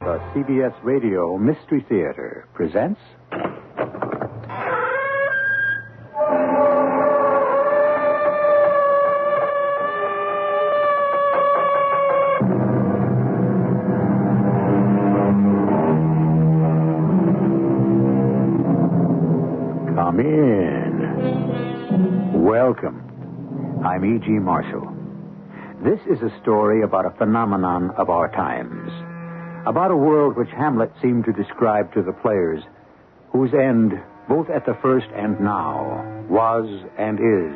The CBS Radio Mystery Theater presents... Come in. Welcome. I'm E.G. Marshall. This is a story about a phenomenon of our times. About a world which Hamlet seemed to describe to the players, whose end, both at the first and now, was and is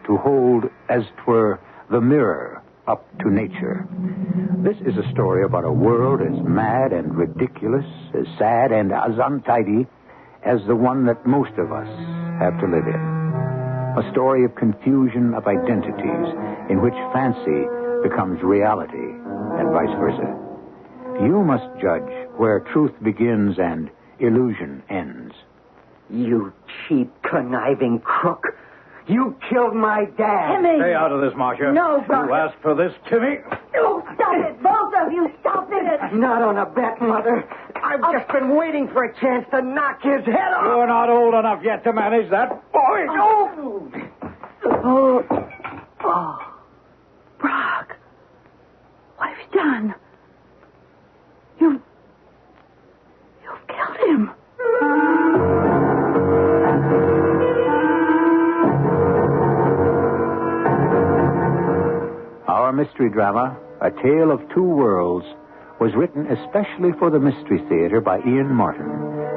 to hold, as 'twere, the mirror up to nature. This is a story about a world as mad and ridiculous, as sad and as untidy as the one that most of us have to live in. A story of confusion of identities in which fancy becomes reality and vice versa. You must judge where truth begins and illusion ends. You cheap, conniving crook. You killed my dad. Timmy! Stay out of this, Marcia. No, Brock. You asked for this, Timmy. Oh, stop it, both of you. Stop it. Not on a bet, Mother. I've just been waiting for a chance to knock his head off. You're not old enough yet to manage that, boy. Oh, Brock. What have you done? You've killed him. Our mystery drama, A Tale of Two Worlds, was written especially for the Mystery Theater by Ian Martin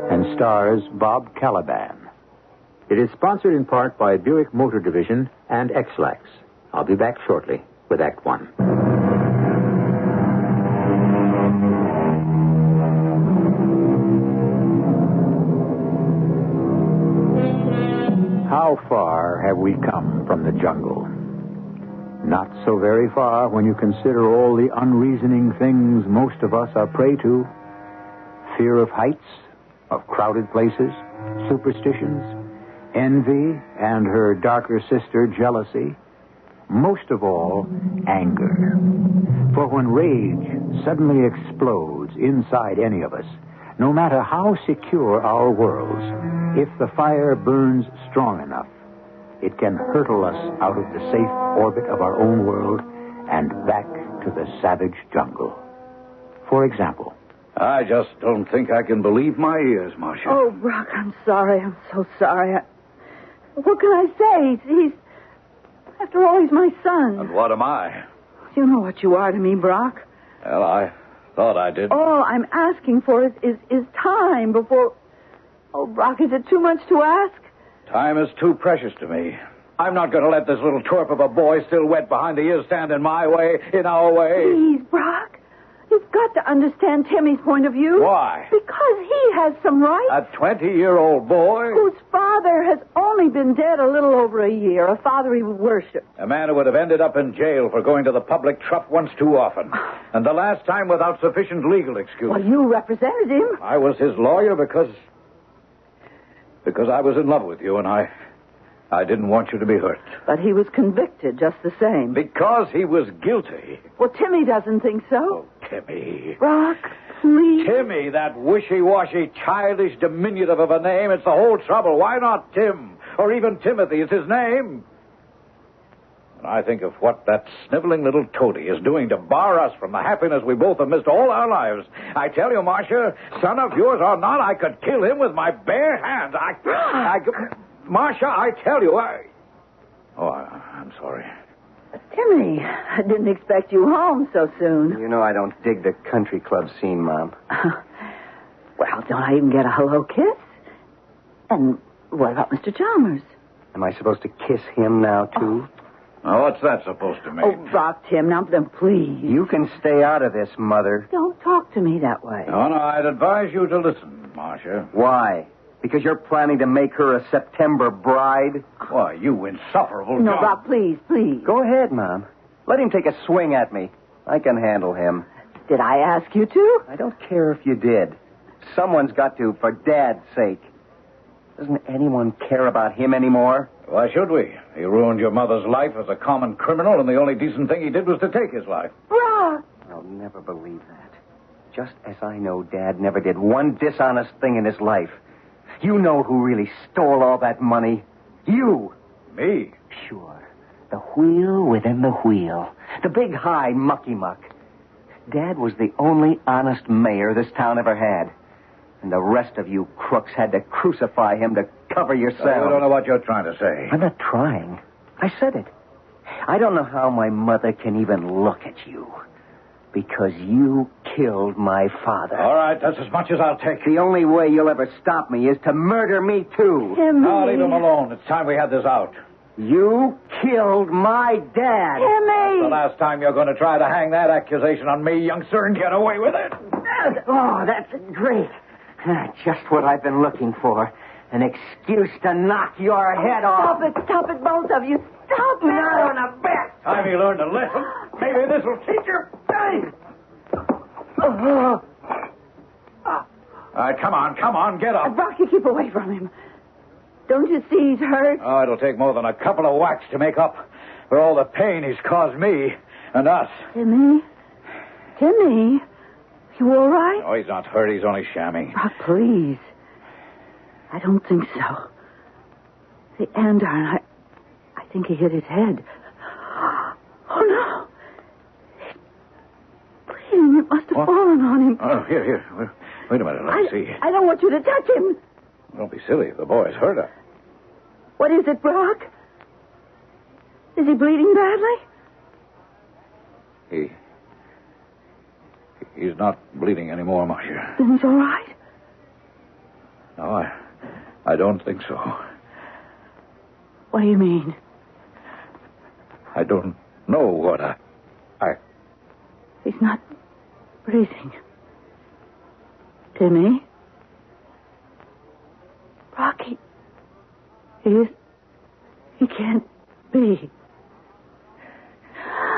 and stars Bob Caliban. It is sponsored in part by Buick Motor Division and X-Lax. I'll be back shortly with Act One. How far have we come from the jungle? Not so very far when you consider all the unreasoning things most of us are prey to. Fear of heights, of crowded places, superstitions, envy, and her darker sister, jealousy. Most of all, anger. For when rage suddenly explodes inside any of us, no matter how secure our worlds, if the fire burns strong enough, it can hurtle us out of the safe orbit of our own world and back to the savage jungle. For example... I just don't think I can believe my ears, Marcia. Oh, Brock, I'm sorry. I'm so sorry. What can I say? After all, he's my son. And what am I? You know what you are to me, Brock. Well, I thought I did. All I'm asking for is time before... Oh, Brock, is it too much to ask? Time is too precious to me. I'm not going to let this little twerp of a boy still wet behind the ears stand in my way, in our way. Please, Brock. You've got to understand Timmy's point of view. Why? Because he has some rights. A 20-year-old boy? Whose father has only been dead a little over a year, a father he worshipped. A man who would have ended up in jail for going to the public trough once too often. And the last time without sufficient legal excuse. Well, you represented him. I was his lawyer because I was in love with you, and I didn't want you to be hurt. But he was convicted just the same. Because he was guilty. Well, Timmy doesn't think so. Oh, Timmy. Brock, please. Timmy, that wishy-washy, childish diminutive of a name. It's the whole trouble. Why not Tim? Or even Timothy is his name. And I think of what that sniveling little toady is doing to bar us from the happiness we both have missed all our lives. I tell you, Marcia, son of yours or not, I could kill him with my bare hands. Marcia, I tell you, I'm sorry. Timmy, I didn't expect you home so soon. You know I don't dig the country club scene, Mom. Well, don't I even get a hello kiss? And what about Mr. Chalmers? Am I supposed to kiss him now, too? Now, what's that supposed to mean? Oh, Brock, Tim, now then, please. You can stay out of this, Mother. Don't talk to me that way. No, I'd advise you to listen, Marcia. Why? Because you're planning to make her a September bride? Why, you insufferable No, John. Brock, please. Go ahead, Mom. Let him take a swing at me. I can handle him. Did I ask you to? I don't care if you did. Someone's got to, for Dad's sake. Doesn't anyone care about him anymore? Why should we? He ruined your mother's life as a common criminal, and the only decent thing he did was to take his life. Brock! I'll never believe that. Just as I know Dad never did one dishonest thing in his life. You know who really stole all that money. You. Me? Sure. The wheel within the wheel. The big high mucky-muck. Dad was the only honest mayor this town ever had. And the rest of you crooks had to crucify him to cover yourselves. I don't know what you're trying to say. I'm not trying. I said it. I don't know how my mother can even look at you. Because you killed my father. All right, that's as much as I'll take. The only way you'll ever stop me is to murder me, too. Timmy. Now, leave him alone. It's time we had this out. You killed my dad. Timmy! The last time you're going to try to hang that accusation on me, youngster, and get away with it. Oh, that's great. Just what I've been looking for. An excuse to knock your head off. Stop it, both of you. Stop it. Not on a bet. Time you learned a lesson. Maybe this will teach you. All right, come on, get up. Rocky, keep away from him. Don't you see he's hurt? Oh, it'll take more than a couple of whacks to make up for all the pain he's caused me and us. Timmy? You all right? Oh, he's not hurt. He's only shamming. Rock, please. I don't think so. The andiron, I think he hit his head. Oh, no. He's bleeding. It must have fallen on him. Oh, here. Wait a minute. Let me see. I don't want you to touch him. Don't be silly. The boy's hurt her. What is it, Brock? Is he bleeding badly? He's not bleeding anymore, Marcia. Then he's all right? No, I don't think so. What do you mean? I don't know what I... He's not breathing. Timmy? Rocky. He can't be.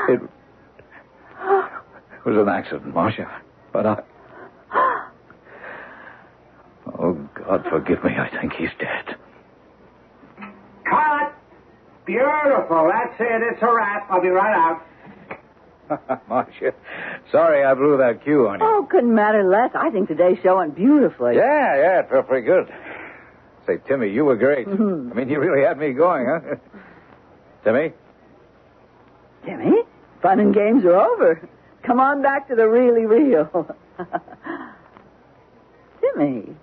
It was an accident, Marcia. But Oh, God forgive me. I think he's dead. Cut! Beautiful. That's it. It's a wrap. I'll be right out. Marcia, sorry I blew that cue on you. Oh, couldn't matter less. I think today's show went beautifully. Yeah, it felt pretty good. Say, Timmy, you were great. Mm-hmm. I mean, you really had me going, huh? Timmy? Timmy, fun and games are over. Come on back to the really real. Timmy.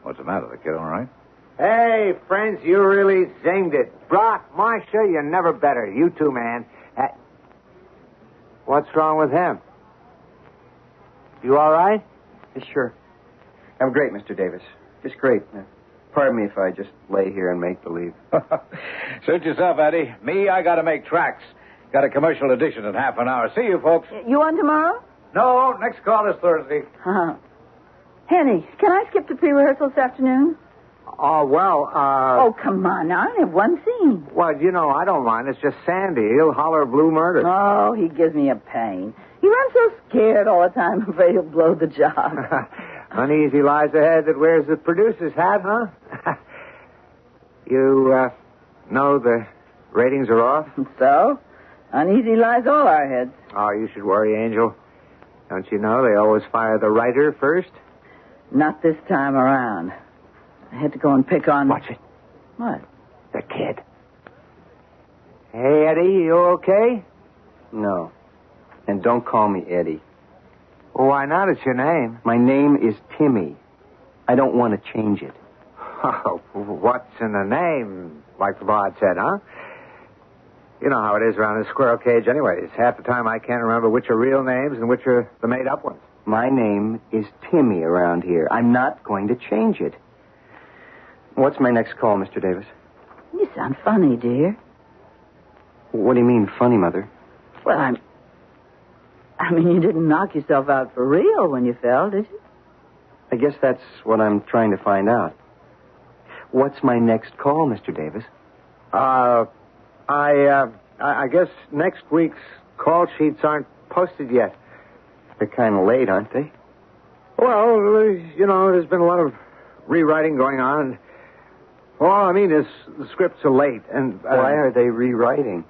What's the matter? The kid all right? Hey, friends, you really zinged it. Brock, Marcia, you're never better. You too, man. What's wrong with him? You all right? Yeah, sure. I'm great, Mr. Davis. Just great. Pardon me if I just lay here and make believe. Suit yourself, Eddie. Me, I got to make tracks. Got a commercial edition in half an hour. See you, folks. You on tomorrow? No, next call is Thursday. Henny, can I skip the pre-rehearsal this afternoon? Oh, come on now. I only have one scene. well, I don't mind. It's just Sandy. He'll holler blue murder. Oh, he gives me a pain. He runs so scared all the time. I'm afraid he'll blow the job. Uneasy lies ahead that wears the producer's hat, huh? You, know the ratings are off? So, uneasy lies all our heads. Oh, you should worry, Angel. Don't you know they always fire the writer first? Not this time around. I had to go and pick on... Watch it. What? The kid. Hey, Eddie, you okay? No. And don't call me Eddie. Well, why not? It's your name. My name is Timmy. I don't want to change it. Oh, what's in the name? Like the bard said, huh? You know how it is around the squirrel cage anyways. Half the time I can't remember which are real names and which are the made-up ones. My name is Timmy around here. I'm not going to change it. What's my next call, Mr. Davis? You sound funny, dear. What do you mean, funny, Mother? Well, I mean, you didn't knock yourself out for real when you fell, did you? I guess that's what I'm trying to find out. What's my next call, Mr. Davis? I guess next week's call sheets aren't posted yet. They're kind of late, aren't they? Well, there's been a lot of rewriting going on. All I mean is the scripts are late, and... Why are they rewriting?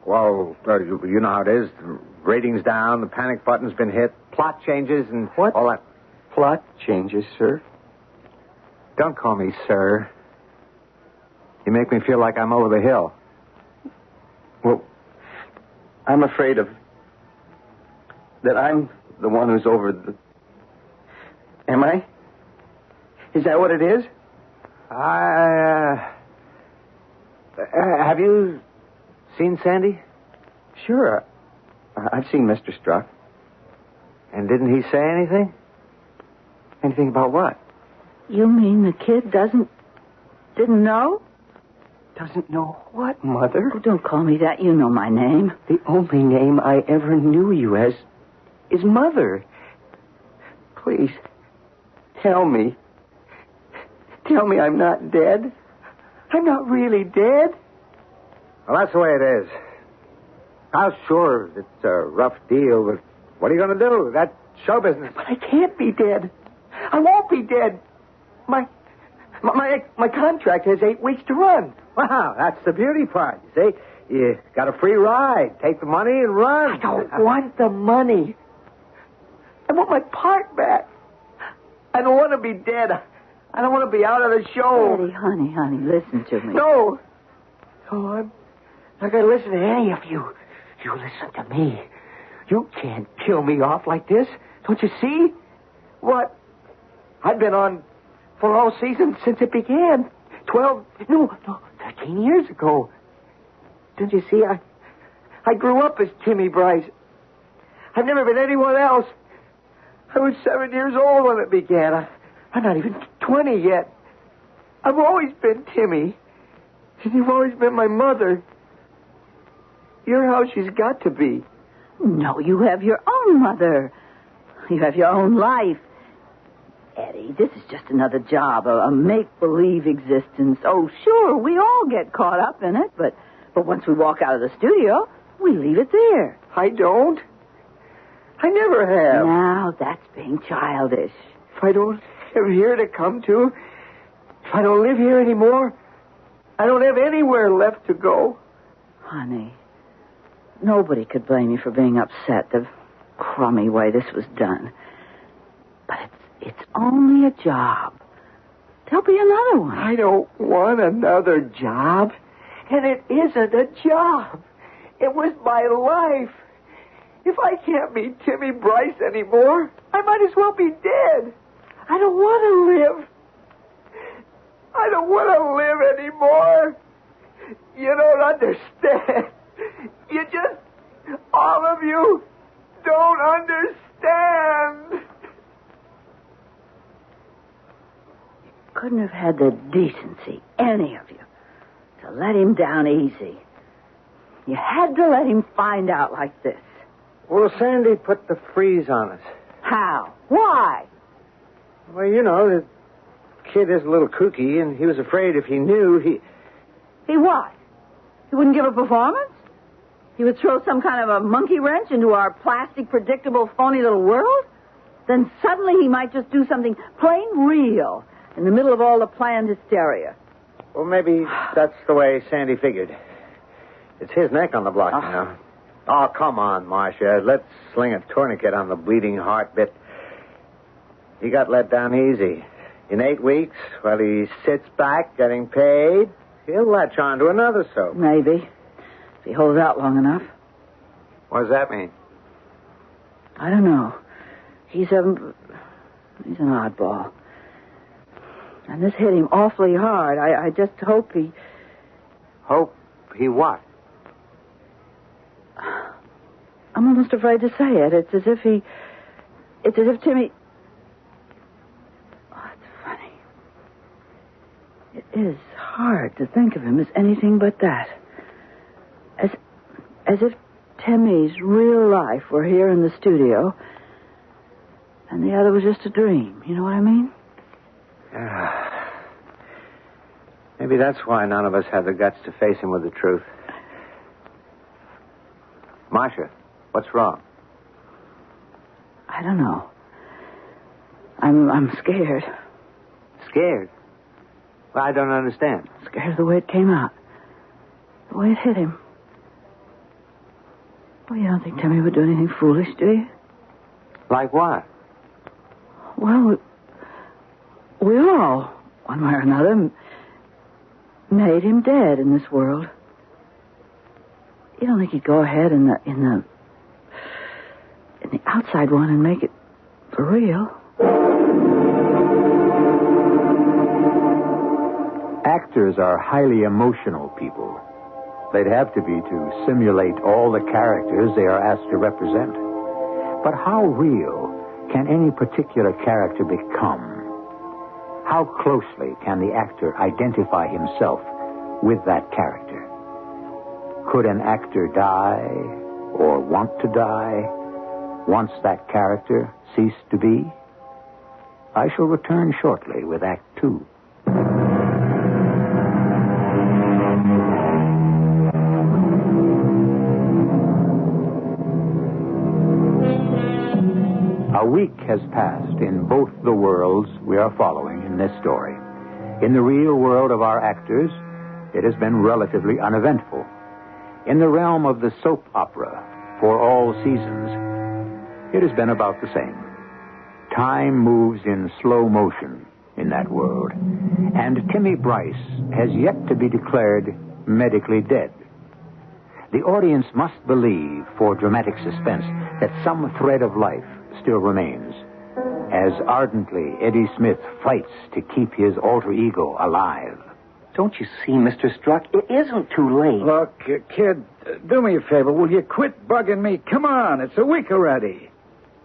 Well, you know how it is. The ratings down, the panic button's been hit, plot changes, and What? all that. Plot changes, sir. Don't call me sir. You make me feel like I'm over the hill. Well, I'm afraid that I'm the one who's over the... Am I? Is that what it is? Have you seen Sandy? Sure. I've seen Mr. Struck. And didn't he say anything? Anything about what? You mean the kid didn't know? Doesn't know what, Mother? Oh, don't call me that. You know my name. The only name I ever knew you as is Mother. Please, tell me. Tell me I'm not dead. I'm not really dead. Well, that's the way it is. Now, sure, it's a rough deal, but what are you going to do? That's show business. But I can't be dead. I won't be dead. My contract has 8 weeks to run. Wow, that's the beauty part. You see, you got a free ride. Take the money and run. I don't want the money. I want my part back. I don't want to be dead. I don't want to be out of the show. Daddy, honey, listen to me. No, I'm not going to listen to any of you. You listen to me. You can't kill me off like this. Don't you see? What? I've been on for all season since it began. 13 years ago. Don't you see? I grew up as Timmy Bryce. I've never been anyone else. I was 7 years old when it began. I'm not even 20 yet. I've always been Timmy. And you've always been my mother. You're how she's got to be. No, you have your own mother. You have your own life. Eddie, this is just another job, a make-believe existence. Oh, sure, we all get caught up in it, but once we walk out of the studio, we leave it there. I don't. I never have. Now, that's being childish. If I don't have here to come to, if I don't live here anymore, I don't have anywhere left to go. Honey, nobody could blame you for being upset the crummy way this was done. But it's only a job. There'll be another one. I don't want another job. And it isn't a job. It was my life. If I can't be Timmy Bryce anymore, I might as well be dead. I don't want to live. I don't want to live anymore. You don't understand. You just, all of you, don't understand. Couldn't have had the decency, any of you, to let him down easy. You had to let him find out like this. Well, Sandy put the freeze on us. How? Why? Well, you know, the kid is a little kooky, and he was afraid if he knew, He what? He wouldn't give a performance? He would throw some kind of a monkey wrench into our plastic, predictable, phony little world? Then suddenly he might just do something plain real in the middle of all the planned hysteria. Well, maybe that's the way Sandy figured. It's his neck on the block, you know. Oh, come on, Marcia. Let's sling a tourniquet on the bleeding heart bit. He got let down easy. In 8 weeks, while he sits back getting paid, he'll latch on to another soap. Maybe. If he holds out long enough. What does that mean? I don't know. He's an oddball. And this hit him awfully hard. I just hope he... Hope he what? I'm almost afraid to say it. It's as if Timmy... Oh, it's funny. It is hard to think of him as anything but that. As if Timmy's real life were here in the studio, and the other was just a dream. You know what I mean? Maybe that's why none of us have the guts to face him with the truth. Marcia, what's wrong? I don't know. I'm scared. Scared? Well, I don't understand. Scared of the way it came out. The way it hit him. Oh, you don't think Timmy would do anything foolish, do you? Like what? Well, we all, one way or another, made him dead in this world. You don't think he'd go ahead in the outside one and make it for real? Actors are highly emotional people. They'd have to be to simulate all the characters they are asked to represent. But how real can any particular character become? How closely can the actor identify himself with that character? Could an actor die or want to die once that character ceased to be? I shall return shortly with Act 2. A week has passed in both the worlds we are following in this story. In the real world of our actors, it has been relatively uneventful. In the realm of the soap opera, for all seasons, it has been about the same. Time moves in slow motion in that world, and Timmy Bryce has yet to be declared medically dead. The audience must believe, for dramatic suspense, that some thread of life still remains, as ardently Eddie Smith fights to keep his alter ego alive. Don't you see, Mr. Struck? It isn't too late. Look, kid, do me a favor. Will you quit bugging me? Come on, it's a week already.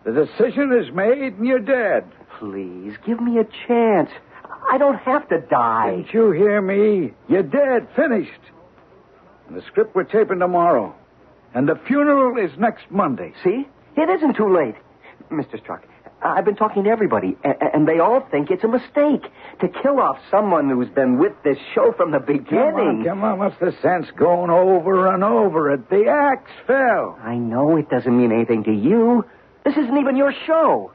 The decision is made and you're dead. Please, give me a chance. I don't have to die. Didn't you hear me? You're dead, finished. And the script we're taping tomorrow. And the funeral is next Monday. See? It isn't too late. Mr. Struck, I've been talking to everybody, and they all think it's a mistake to kill off someone who's been with this show from the beginning. Come on. What's the sense going over and over it? The axe fell. I know it doesn't mean anything to you. This isn't even your show.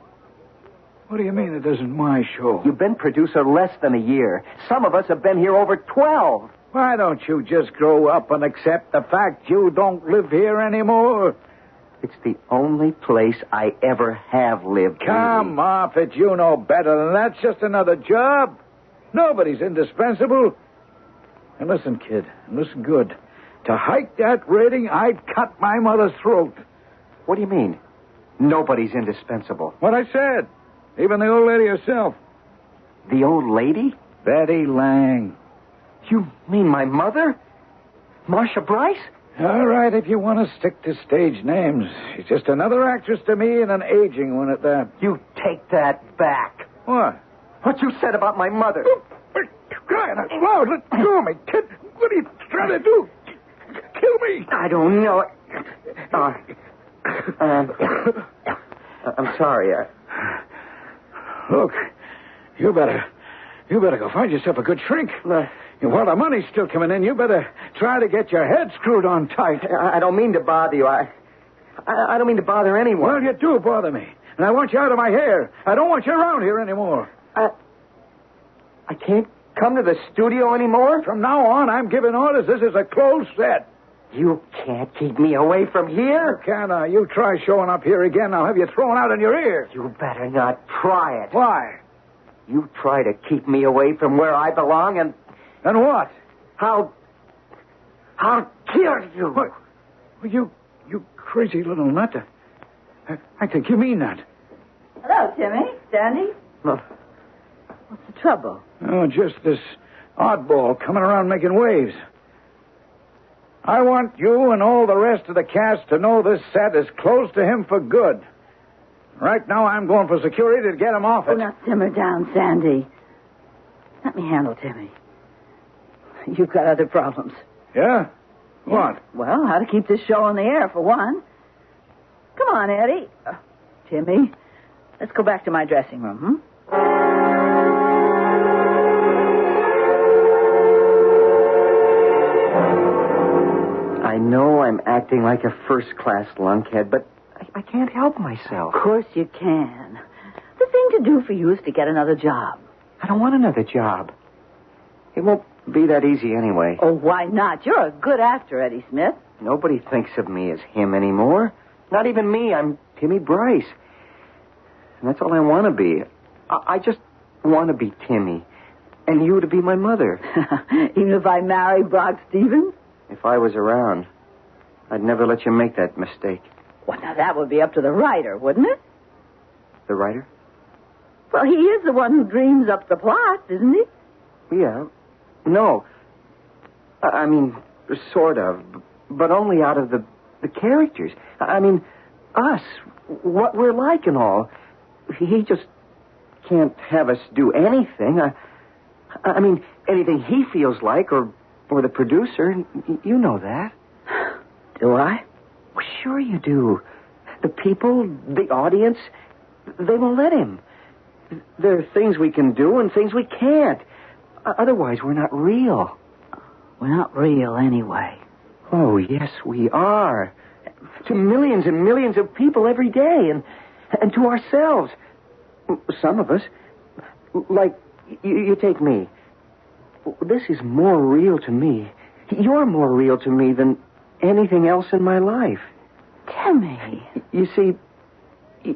What do you mean it isn't my show? You've been producer less than a year. Some of us have been here over 12. Why don't you just grow up and accept the fact you don't live here anymore? It's the only place I ever have lived. Come off it. You know better than that. It's just another job. Nobody's indispensable. And listen, kid, and listen good. To hike that rating, I'd cut my mother's throat. What do you mean? Nobody's indispensable. What I said. Even the old lady herself. The old lady? Betty Lang. You mean my mother? Marcia Bryce? All right, if you want to stick to stage names. She's just another actress to me and an aging one at that. You take that back. What? What you said about my mother. Crying out loud, let go of me, kid. What are you trying to do? Kill me. I don't know. I'm sorry. Look, you better go find yourself a good shrink. While the money's still coming in, you better try to get your head screwed on tight. I don't mean to bother you. I don't mean to bother anyone. Well, you do bother me. And I want you out of my hair. I don't want you around here anymore. I can't come to the studio anymore? From now on, I'm giving orders. This is a closed set. You can't keep me away from here. Can I? You try showing up here again, I'll have you thrown out in your ear. You better not try it. Why? You try to keep me away from where I belong, and what? I'll kill you. What? You crazy little nut. I think you mean that. Hello, Timmy. Sandy? No. What's the trouble? Oh, just this oddball coming around making waves. I want you and all the rest of the cast to know this set is close to him for good. Right now, I'm going for security to get him off it. Oh, now simmer down, Sandy. Let me handle Timmy. You've got other problems. Yeah? What? Well, how to keep this show on the air, for one. Come on, Eddie. Timmy, let's go back to my dressing room, I know I'm acting like a first-class lunkhead, but I can't help myself. Of course you can. The thing to do for you is to get another job. I don't want another job. It won't be that easy anyway. Oh, why not? You're a good actor, Eddie Smith. Nobody thinks of me as him anymore. Not even me. I'm Timmy Bryce. And that's all I want to be. I just want to be Timmy. And you to be my mother. Even if I marry Brock Stevens? If I was around, I'd never let you make that mistake. Well, now that would be up to the writer, wouldn't it? The writer? Well, he is the one who dreams up the plot, isn't he? Yeah. No. I mean, sort of. But only out of the characters. I mean, us. What we're like and all. He just can't have us do anything. I mean, anything he feels like, or the producer. You know that. Do I? Well, sure you do. The people, the audience, they won't let him. There are things we can do and things we can't. Otherwise, we're not real. We're not real anyway. Oh, yes, we are. To millions and millions of people every day, and to ourselves. Some of us. Like, you take me. This is more real to me. You're more real to me than anything else in my life. Timmy. You see,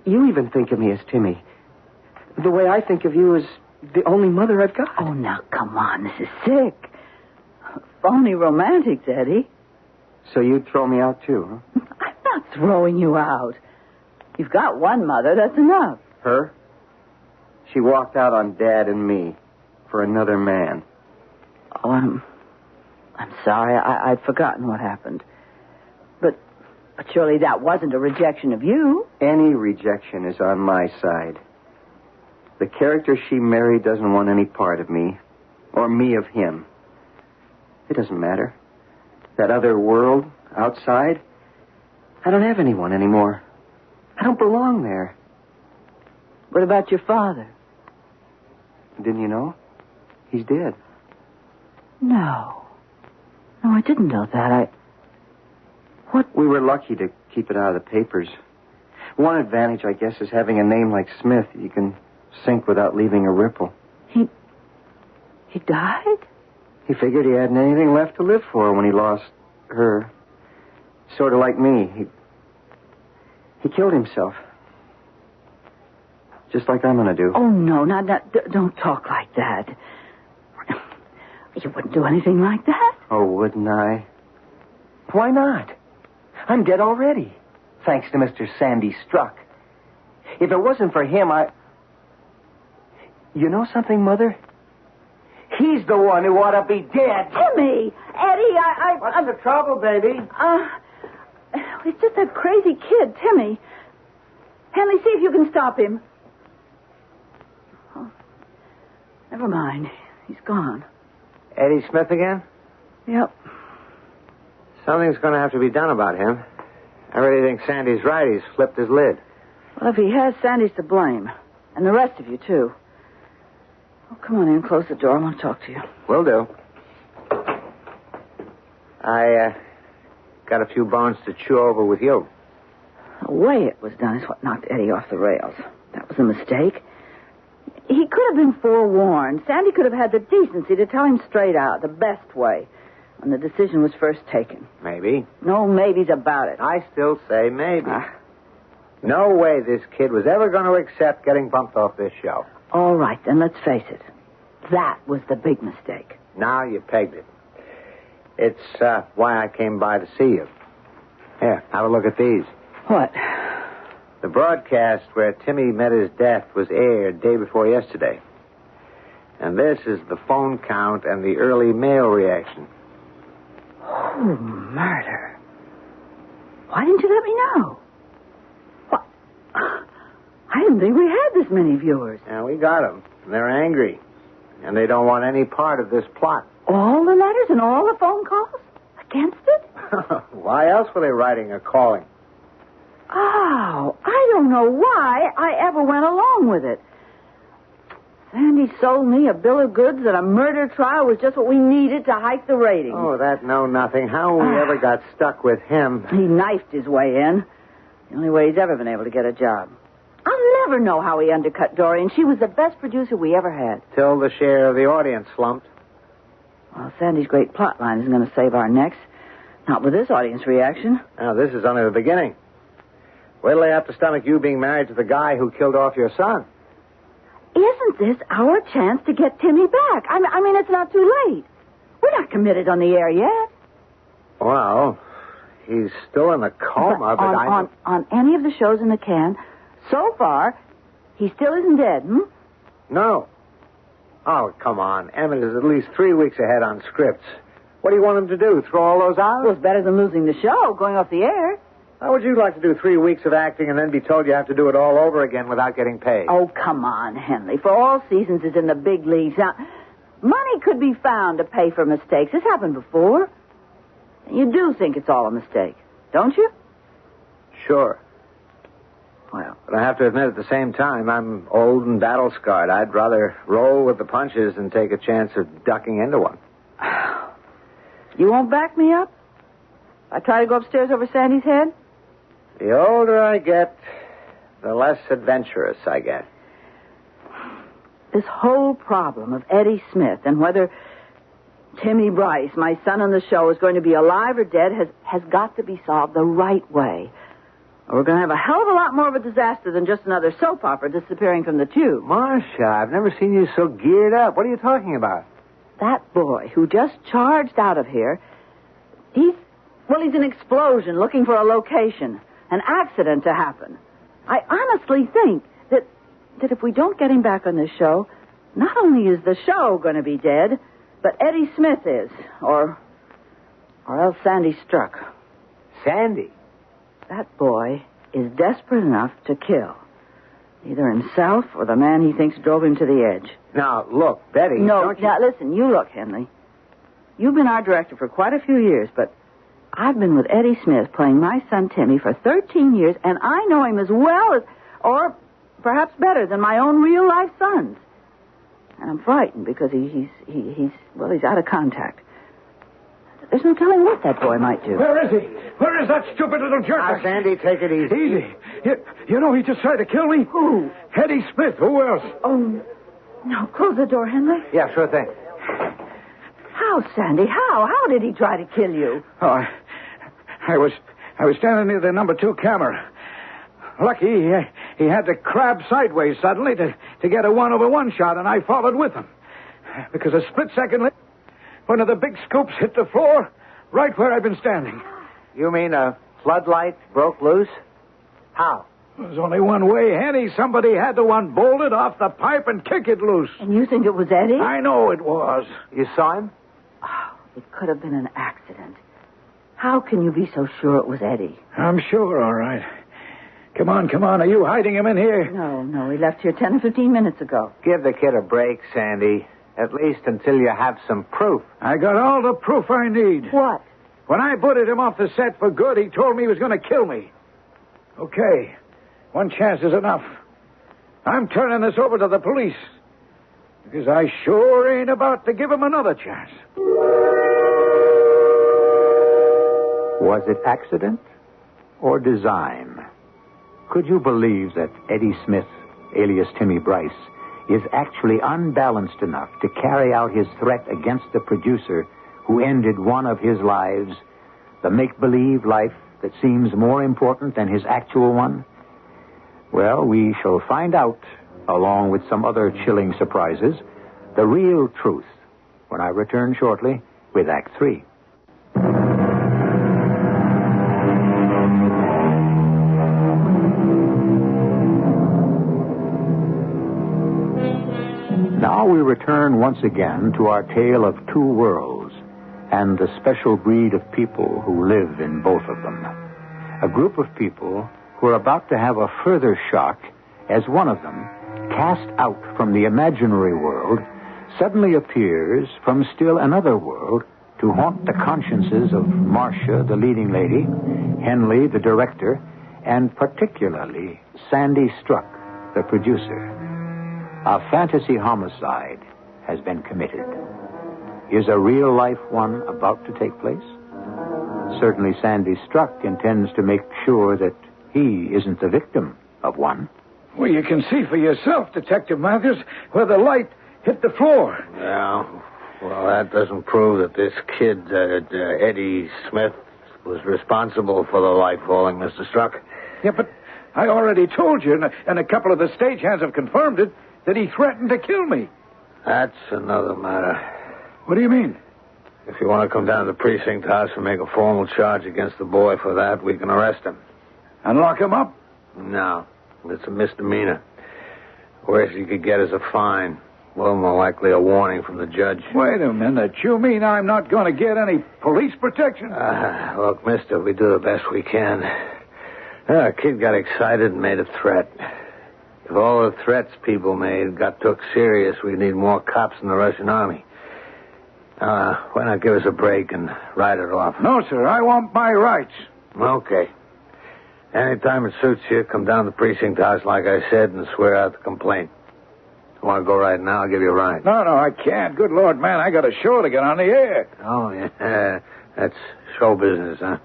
you even think of me as Timmy. The way I think of you is the only mother I've got. Oh, now, come on. This is sick. Phony romantics, Eddie. So you'd throw me out, too, huh? I'm not throwing you out. You've got one mother. That's enough. Her? She walked out on Dad and me for another man. Oh, I'm sorry. I'd forgotten what happened. But surely that wasn't a rejection of you. Any rejection is on my side. The character she married doesn't want any part of me, or me of him. It doesn't matter. That other world, outside, I don't have anyone anymore. I don't belong there. What about your father? Didn't you know? He's dead. No, I didn't know that. What? We were lucky to keep it out of the papers. One advantage, I guess, is having a name like Smith. You can sink without leaving a ripple. He died? He figured he hadn't anything left to live for when he lost her. Sort of like me. He killed himself. Just like I'm going to do. Oh, no, don't talk like that. You wouldn't do anything like that. Oh, wouldn't I? Why not? I'm dead already, thanks to Mr. Sandy Struck. If it wasn't for him, You know something, Mother? He's the one who ought to be dead. Timmy! Eddie, What's the trouble, baby? It's just that crazy kid, Timmy. Henley, see if you can stop him. Oh, never mind. He's gone. Eddie Smith again? Yep. Something's going to have to be done about him. I really think Sandy's right. He's flipped his lid. Well, if he has, Sandy's to blame. And the rest of you, too. Oh, come on in. Close the door. I want to talk to you. Will do. I got a few bones to chew over with you. The way it was done is what knocked Eddie off the rails. That was a mistake. He could have been forewarned. Sandy could have had the decency to tell him straight out, the best way, when the decision was first taken. Maybe. No maybes about it. I still say maybe. No way this kid was ever going to accept getting bumped off this show. All right, then let's face it. That was the big mistake. Now you pegged it. It's why I came by to see you. Here, have a look at these. What? The broadcast where Timmy met his death was aired day before yesterday. And this is the phone count and the early mail reaction. Oh, murder. Why didn't you let me know? What? I didn't think we had this many viewers. Yeah, we got them. And they're angry. And they don't want any part of this plot. All the letters and all the phone calls? Against it? Why else were they writing or calling? Oh, I don't know why I ever went along with it. Sandy sold me a bill of goods that a murder trial was just what we needed to hike the ratings. Oh, that know-nothing. How we ever got stuck with him? He knifed his way in. The only way he's ever been able to get a job. I'll never know how he undercut Dorian. She was the best producer we ever had. Till the share of the audience slumped. Well, Sandy's great plot line isn't going to save our necks. Not with this audience reaction. Now, this is only the beginning. Wait till they have to stomach you being married to the guy who killed off your son. Isn't this our chance to get Timmy back? I mean, it's not too late. We're not committed on the air yet. Well, he's still in a coma, but on any of the shows in the can, so far, he still isn't dead, No. Oh, come on. Emmett is at least 3 weeks ahead on scripts. What do you want him to do, throw all those out? Well, it's better than losing the show, going off the air. How would you like to do 3 weeks of acting and then be told you have to do it all over again without getting paid? Oh, come on, Henley. For all seasons is in the big leagues. Now, money could be found to pay for mistakes. It's happened before. You do think it's all a mistake, don't you? Sure. Well, but I have to admit at the same time, I'm old and battle-scarred. I'd rather roll with the punches than take a chance of ducking into one. You won't back me up? I try to go upstairs over Sandy's head? The older I get, the less adventurous I get. This whole problem of Eddie Smith and whether Timmy Bryce, my son on the show, is going to be alive or dead has got to be solved the right way. Or we're going to have a hell of a lot more of a disaster than just another soap opera disappearing from the tube. Marcia, I've never seen you so geared up. What are you talking about? That boy who just charged out of here, he's an explosion looking for a location, an accident to happen. I honestly think that if we don't get him back on this show, not only is the show going to be dead, but Eddie Smith is, or else Sandy struck. Sandy? That boy is desperate enough to kill either himself or the man he thinks drove him to the edge. Now, look, Betty... No, now, listen, you look, Henley. You've been our director for quite a few years, but I've been with Eddie Smith playing my son Timmy for 13 years, and I know him as well as, or perhaps better than my own real-life sons. And I'm frightened because he's out of contact. There's no telling what that boy might do. Where is he? Where is that stupid little jerk? Now, Sandy, take it easy. Easy. You know he just tried to kill me? Who? Eddie Smith. Who else? Oh, no. Close the door, Henley. Yeah, sure thing. How, Sandy? How? How did he try to kill you? Oh, I was standing near the number 2 camera. Lucky he had to crab sideways suddenly to get a 1-over-1 shot, and I followed with him. Because a split second later, one of the big scoops hit the floor right where I'd been standing. You mean a floodlight broke loose? How? There's only one way, Henny. Somebody had to unbolt it off the pipe and kick it loose. And you think it was Eddie? I know it was. You saw him? Oh, it could have been an accident. How can you be so sure it was Eddie? I'm sure, all right. Come on. Are you hiding him in here? No. He left here 10 or 15 minutes ago. Give the kid a break, Sandy. At least until you have some proof. I got all the proof I need. What? When I booted him off the set for good, he told me he was going to kill me. Okay. One chance is enough. I'm turning this over to the police. Because I sure ain't about to give him another chance. Was it accident or design? Could you believe that Eddie Smith, alias Timmy Bryce, is actually unbalanced enough to carry out his threat against the producer who ended one of his lives, the make-believe life that seems more important than his actual one? Well, we shall find out, along with some other chilling surprises, the real truth when I return shortly with Act 3. Now we return once again to our tale of 2 worlds and the special breed of people who live in both of them. A group of people who are about to have a further shock as one of them, cast out from the imaginary world, suddenly appears from still another world to haunt the consciences of Marcia, the leading lady, Henley, the director, and particularly Sandy Struck, the producer. A fantasy homicide has been committed. Is a real-life one about to take place? Certainly Sandy Struck intends to make sure that he isn't the victim of one. Well, you can see for yourself, Detective Matthews, where the light hit the floor. Yeah. Well, that doesn't prove that this kid, Eddie Smith, was responsible for the light falling, Mr. Struck. Yeah, but I already told you, and a couple of the stagehands have confirmed it, that he threatened to kill me. That's another matter. What do you mean? If you want to come down to the precinct house and make a formal charge against the boy for that, we can arrest him. And lock him up? No, it's a misdemeanor. Worst you could get is a fine. Well, more likely a warning from the judge. Wait a minute. You mean I'm not going to get any police protection? Look, mister, we do the best we can. A kid got excited and made a threat. If all the threats people made got took serious, we'd need more cops in the Russian army. Why not give us a break and write it off? No, sir. I want my rights. Okay. Anytime it suits you, come down to the precinct house, like I said, and swear out the complaint. You want to go right now? I'll give you a ride. No, I can't. Good Lord, man, I got a show to get on the air. Oh, yeah. That's show business, huh?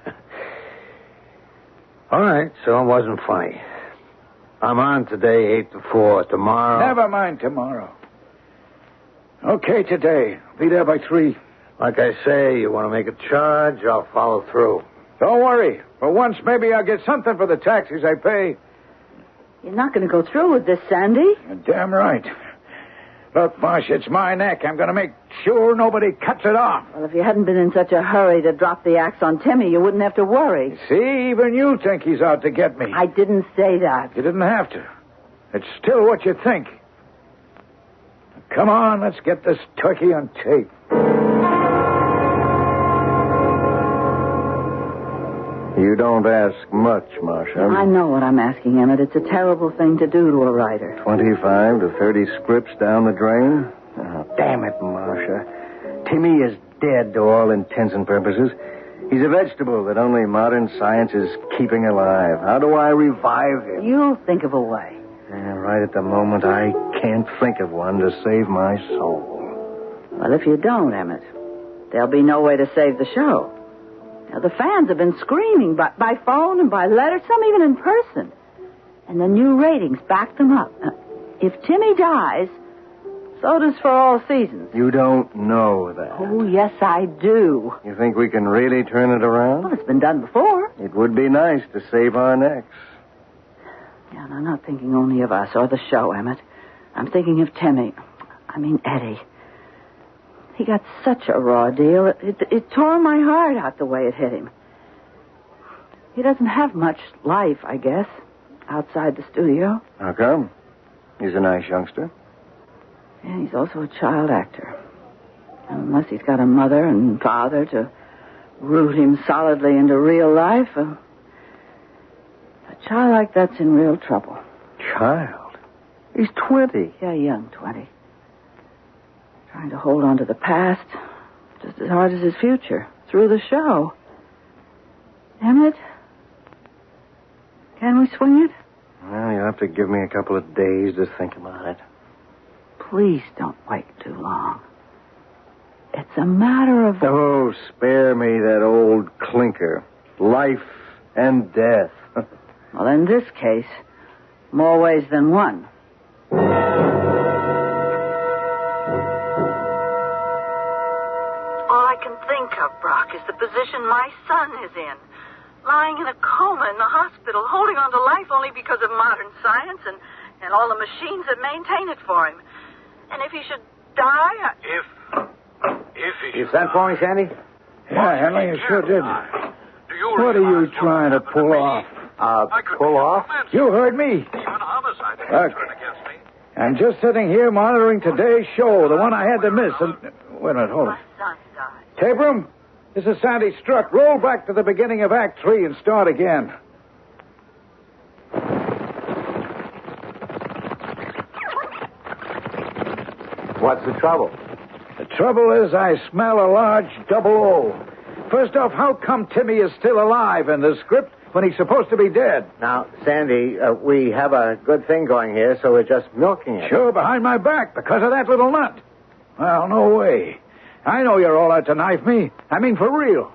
All right, so it wasn't funny. I'm on today, 8 to 4. Tomorrow... Never mind tomorrow. Okay, today. Be there by 3. Like I say, you want to make a charge, I'll follow through. Don't worry. For once, maybe I'll get something for the taxes I pay. You're not going to go through with this, Sandy. You're damn right. Look, Marsh, it's my neck. I'm going to make sure nobody cuts it off. Well, if you hadn't been in such a hurry to drop the axe on Timmy, you wouldn't have to worry. See, even you think he's out to get me. I didn't say that. You didn't have to. It's still what you think. Come on, let's get this turkey on tape. You don't ask much, Marcia. I know what I'm asking, Emmett. It's a terrible thing to do to a writer. 25 to 30 scripts down the drain? Oh, damn it, Marcia. Timmy is dead to all intents and purposes. He's a vegetable that only modern science is keeping alive. How do I revive him? You'll think of a way. Right at the moment, I can't think of one to save my soul. Well, if you don't, Emmett, there'll be no way to save the show. Now, the fans have been screaming by phone and by letter, some even in person. And the new ratings back them up. If Timmy dies, so does For All Seasons. You don't know that. Oh, yes, I do. You think we can really turn it around? Well, it's been done before. It would be nice to save our necks. Yeah, and I'm not thinking only of us or the show, Emmett. I'm thinking of Timmy. I mean, Eddie. He got such a raw deal. It tore my heart out the way it hit him. He doesn't have much life, I guess, outside the studio. How come? He's a nice youngster. Yeah, he's also a child actor. Unless he's got a mother and father to root him solidly into real life, a child like that's in real trouble. Child? He's 20. Yeah, young 20. Trying to hold on to the past just as hard as his future through the show. Emmett, can we swing it? Well, you'll have to give me a couple of days to think about it. Please don't wait too long. It's a matter of... Oh, spare me that old clinker. Life and death. Well, in this case, more ways than one. All I can think of, Brock, is the position my son is in. Lying in a coma in the hospital, holding on to life only because of modern science and all the machines that maintain it for him. And if he should die... If he sent for me, Sandy? Yeah, Henry, you sure did. What are you trying to pull off? Pull off? You heard me. Look, I'm just sitting here monitoring today's show, the one I had to miss. And wait a minute, hold on. My son died. Tape room, this is Sandy Struck. Roll back to the beginning of Act 3 and start again. What's the trouble? The trouble is I smell a large double O. First off, how come Timmy is still alive in the script when he's supposed to be dead? Now, Sandy, we have a good thing going here, so we're just milking it. Sure, behind my back, because of that little nut. Well, no way. I know you're all out to knife me. I mean, for real.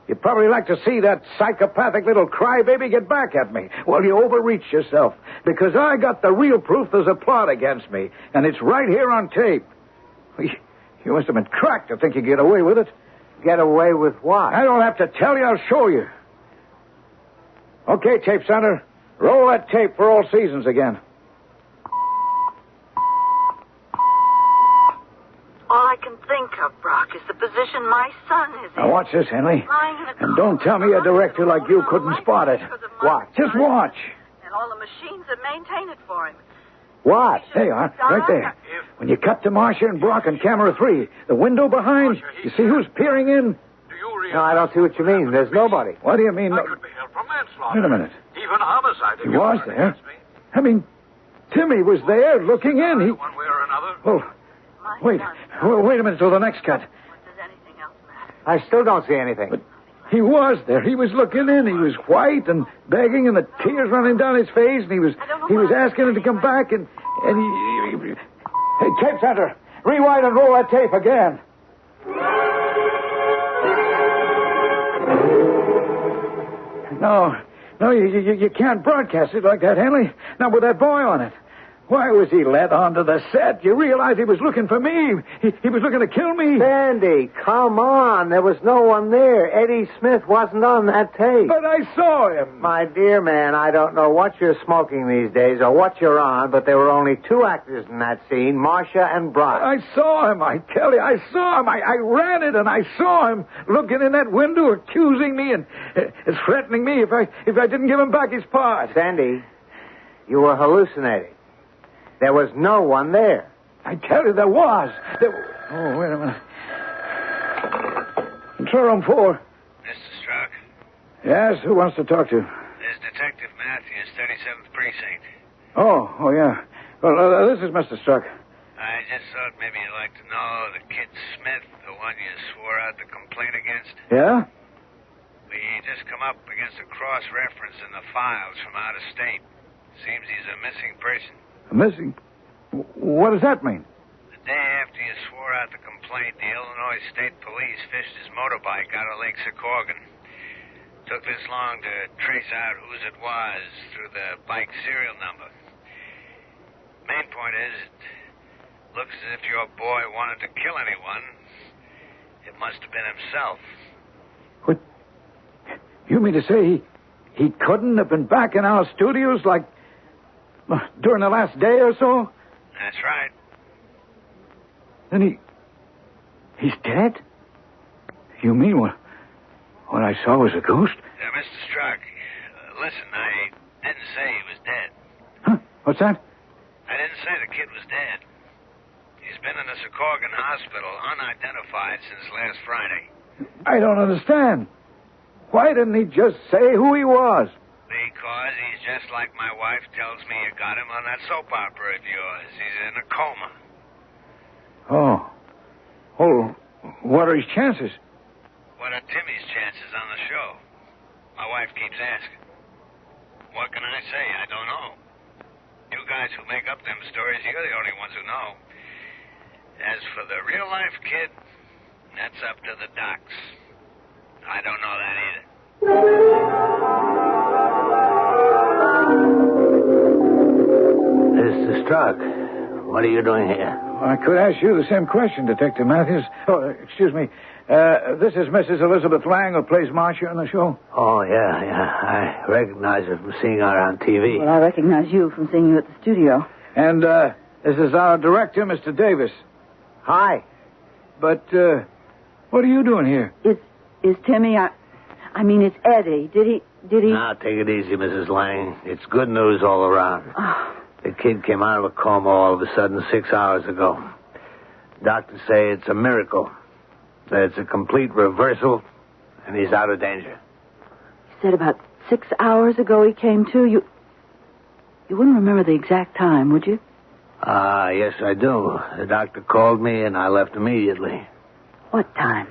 You'd probably like to see that psychopathic little crybaby get back at me. Well, you overreach yourself, because I got the real proof there's a plot against me, and it's right here on tape. You must have been cracked to think you'd get away with it. Get away with what? I don't have to tell you. I'll show you. Okay, tape center. Roll that tape for all seasons again. All I can think of, Brock, is the position my son is in. Now watch this, Henley. Lying in a And don't tell me a director like you couldn't spot it. What? Just watch. And all the machines that maintain it for him. What? There you are, right there. When you cut to Marcia and Brock on camera 3, the window behind, you see who's peering in? No, I don't see what you mean. There's nobody. What do you mean? I could be held for manslaughter. Wait a minute. Even homicide. He was there. I mean, Timmy was there looking in. He... One way or another. Oh, wait. Wait a minute till the next cut. Does anything else matter? I still don't see anything. But he was there. He was looking in. He was white and begging, and the tears running down his face, and he was asking him to come back, and he... Hey, tape center, rewind and roll that tape again. No, you can't broadcast it like that, Henley. Not with that boy on it. Why was he let onto the set? You realize he was looking for me. He was looking to kill me. Sandy, come on. There was no one there. Eddie Smith wasn't on that tape. But I saw him. My dear man, I don't know what you're smoking these days or what you're on, but there were only 2 actors in that scene, Marcia and Brock. I saw him, I tell you. I saw him. I ran it, and I saw him looking in that window, accusing me and threatening me if I didn't give him back his part. Sandy, you were hallucinating. There was no one there. I tell you, there was. Oh, wait a minute. Control room 4. Mr. Strzok? Yes, who wants to talk to? There's Detective Matthews, 37th Precinct. Oh, yeah. Well, this is Mr. Strzok. I just thought maybe you'd like to know the kid Smith, the one you swore out the complaint against. Yeah? We just come up against a cross-reference in the files from out of state. Seems he's a missing person. Missing? What does that mean? The day after you swore out the complaint, the Illinois State Police fished his motorbike out of Lake Secaucus. Took this long to trace out whose it was through the bike serial number. Main point is, it looks as if your boy wanted to kill anyone. It must have been himself. What? You mean to say he couldn't have been back in our studios like during the last day or so? That's right. Then he's dead? You mean what I saw was a ghost? Mr. Strzok, listen, I didn't say he was dead. Huh? What's that? I didn't say the kid was dead. He's been in the Secaucus hospital, unidentified, since last Friday. I don't understand. Why didn't he just say who he was? Because he's just like my wife tells me you got him on that soap opera of yours. He's in a coma. Oh. Oh, what are his chances? What are Timmy's chances on the show? My wife keeps asking. What can I say? I don't know. You guys who make up them stories, you're the only ones who know. As for the real-life kid, that's up to the docs. I don't know that either. Mr. Strzok, what are you doing here? I could ask you the same question, Detective Matthews. Oh, excuse me. This is Mrs. Elizabeth Lang, who plays Marcia on the show. Oh, yeah. I recognize her from seeing her on TV. Well, I recognize you from seeing you at the studio. And this is our director, Mr. Davis. Hi. But what are you doing here? Is Timmy... I mean, it's Eddie. Did he... Now, take it easy, Mrs. Lang. It's good news all around. Oh. The kid came out of a coma all of a sudden 6 hours ago. Doctors say it's a miracle. That it's a complete reversal, and he's out of danger. You said about 6 hours ago he came to. You wouldn't remember the exact time, would you? Yes, I do. The doctor called me, and I left immediately. What time?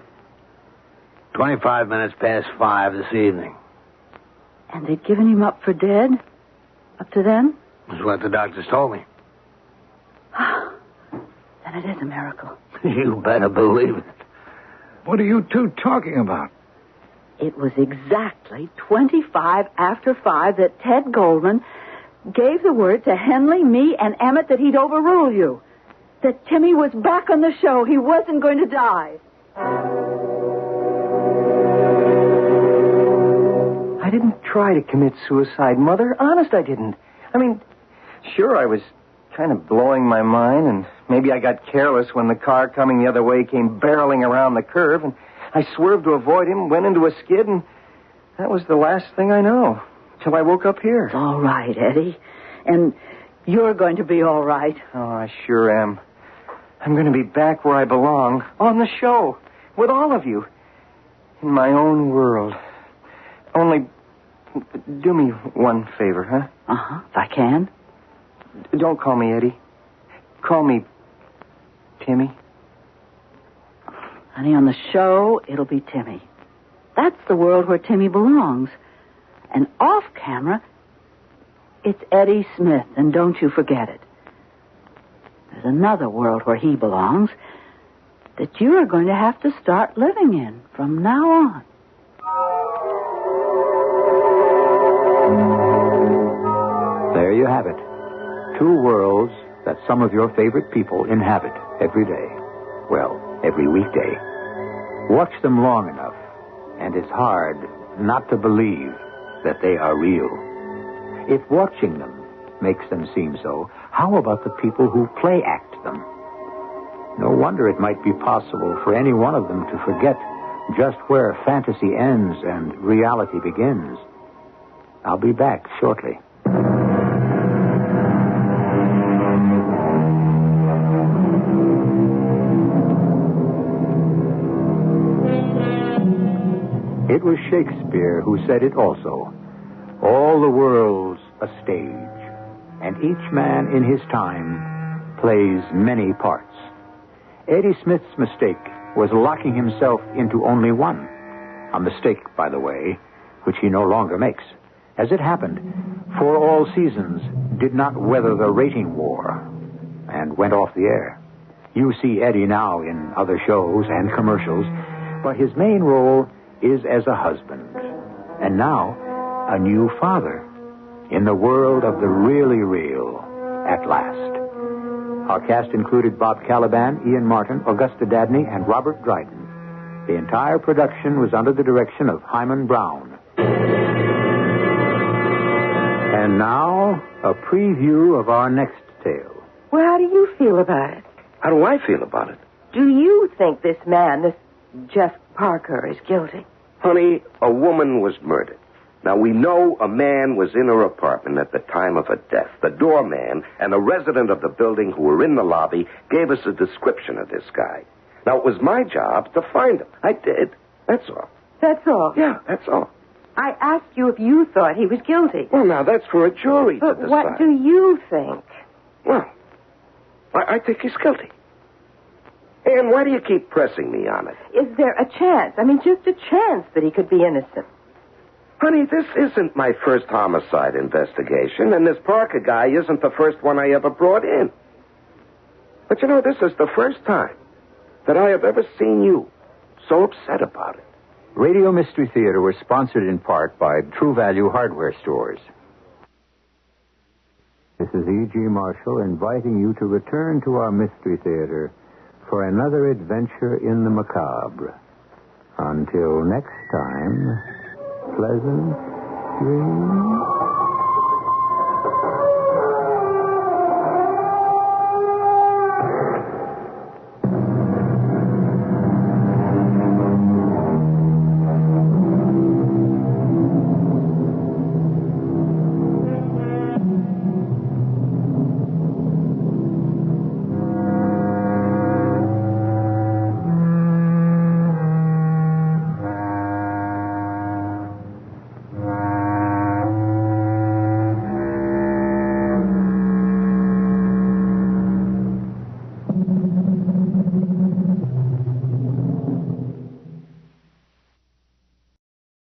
25 minutes past 5 this evening. And they'd given him up for dead? Up to then? That's what the doctors told me. Then it is a miracle. You better believe it. What are you two talking about? It was exactly 25 after 5 that Ted Goldman gave the word to Henley, me, and Emmett that he'd overrule you. That Timmy was back on the show. He wasn't going to die. try to commit suicide, Mother. Honest, I didn't. I mean, sure, I was kind of blowing my mind, and maybe I got careless when the car coming the other way came barreling around the curve, and I swerved to avoid him, went into a skid, and that was the last thing I know, till I woke up here. It's all right, Eddie. And you're going to be all right. Oh, I sure am. I'm going to be back where I belong, on the show, with all of you, in my own world. Only, do me one favor, huh? Uh-huh, if I can. Don't call me Eddie. Call me Timmy. Honey, on the show, it'll be Timmy. That's the world where Timmy belongs. And off camera, it's Eddie Smith, and don't you forget it. There's another world where he belongs that you are going to have to start living in from now on. There you have it. Two worlds that some of your favorite people inhabit every day. Well, every weekday. Watch them long enough, and it's hard not to believe that they are real. If watching them makes them seem so, how about the people who play act them? No wonder it might be possible for any one of them to forget just where fantasy ends and reality begins. I'll be back shortly. It was Shakespeare who said it also. All the world's a stage, and each man in his time plays many parts. Eddie Smith's mistake was locking himself into only one. A mistake, by the way, which he no longer makes. As it happened, For All Seasons did not weather the rating war and went off the air. You see Eddie now in other shows and commercials, but his main role is as a husband, and now a new father in the world of the really real at last. Our cast included Bob Caliban, Ian Martin, Augusta Dabney, and Robert Dryden. The entire production was under the direction of Himan Brown. And now, a preview of our next tale. Well, how do you feel about it? How do I feel about it? Do you think this man, this Jeff Parker, is guilty? Honey, a woman was murdered. Now, we know a man was in her apartment at the time of her death. The doorman and a resident of the building who were in the lobby gave us a description of this guy. Now, it was my job to find him. I did. That's all. That's all? Yeah, that's all. I asked you if you thought he was guilty. Well, now, that's for a jury to decide. But what do you think? Well, I think he's guilty. Ann, why do you keep pressing me on it? Is there a chance, just a chance that he could be innocent? Honey, this isn't my first homicide investigation, and this Parker guy isn't the first one I ever brought in. But this is the first time that I have ever seen you so upset about it. Radio Mystery Theater was sponsored in part by True Value Hardware Stores. This is E.G. Marshall inviting you to return to our Mystery Theater for another adventure in the macabre. Until next time, pleasant dreams.